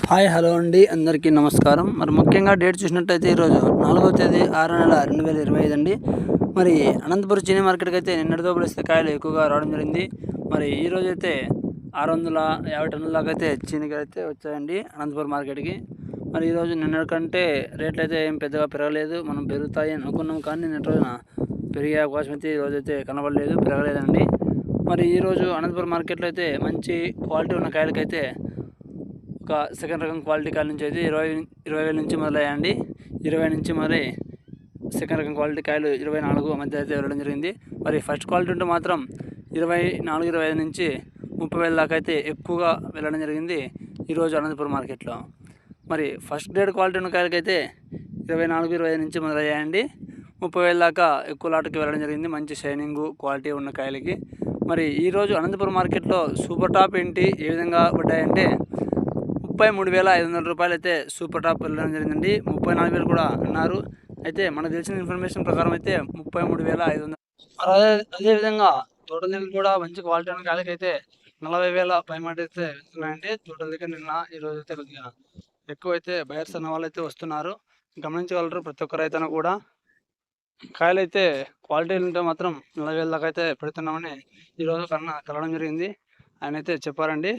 Hi hello అండి, అందరికీ నమస్కారం. మరి ముఖ్యంగా డేట్ చూసినట్టయితే ఈరోజు 4వ తేదీ 6వ నెల 2025 అండి. మరి అనంతపురం చిన్ని మార్కెట్కి అయితే నిన్నటితో పోలిస్తే కాయలు ఎక్కువగా రావడం జరిగింది. మరి ఈరోజు అయితే 650 టన్నుల దాకా అయితే చీనికాయలు అయితే వచ్చాయండి అనంతపురం మార్కెట్కి. మరి ఈరోజు నిన్నటి కంటే రేట్లు అయితే ఏం పెద్దగా పెరగలేదు. మనం పెరుగుతాయి అనుకున్నాం, కానీ నిన్నటి రోజున పెరిగే అవకాశం అయితే ఈరోజు అయితే కనబడలేదు, పెరగలేదండి. మరి ఈరోజు అనంతపురం మార్కెట్లో అయితే మంచి క్వాలిటీ ఉన్న కాయలకైతే ఒక సెకండ్ రకం క్వాలిటీ కాయల నుంచి అయితే 20,000 నుంచి మొదలయ్యాయండి. 20 నుంచి మరి సెకండ్ రకం క్వాలిటీ కాయలు 24 మధ్య అయితే వెళ్ళడం జరిగింది. మరి ఫస్ట్ క్వాలిటీ ఉంటే మాత్రం 24, 25 నుంచి 30,000 దాకా అయితే ఎక్కువగా వెళ్ళడం జరిగింది ఈరోజు అనంతపురం మార్కెట్లో. మరి ఫస్ట్ గ్రేడ్ క్వాలిటీ ఉన్న కాయలకైతే 24, 25 నుంచి మొదలయ్యాయండి. 30,000 దాకా ఎక్కువ లాట్కి వెళ్ళడం జరిగింది, మంచి షైనింగ్ క్వాలిటీ ఉన్న కాయలకి. మరి ఈరోజు అనంతపురం మార్కెట్లో సూపర్ టాప్ ఏంటి ఏ విధంగా పడ్డాయంటే 33,500 రూపాయలు అయితే సూపర్ టాప్ వెళ్ళడం జరిగిందండి. 34,000 కూడా అన్నారు. అయితే మనకు తెలిసిన ఇన్ఫర్మేషన్ ప్రకారం అయితే 33,500. అదేవిధంగా తోటల దగ్గర కూడా మంచి క్వాలిటీ ఉన్న కాయలకైతే 40,000 పైమాట అయితే వెళ్తున్నాయండి. తోటల దగ్గర నిన్న ఈరోజు అయితే కొద్దిగా ఎక్కువైతే బయర్స్ అన్న వాళ్ళు అయితే వస్తున్నారు, గమనించగలరు ప్రతి ఒక్క రైతన్న కూడా. కాయలైతే క్వాలిటీ ఉంటే మాత్రం 40,000 దాకా అయితే పెడుతున్నామని ఈరోజు కలవడం జరిగింది, ఆయన అయితే చెప్పారండి.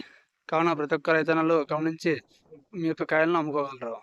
కావున ప్రతి ఒక్క రైతన్నలు గమనించి మీ యొక్క కాయలను అమ్ముకోగలరు.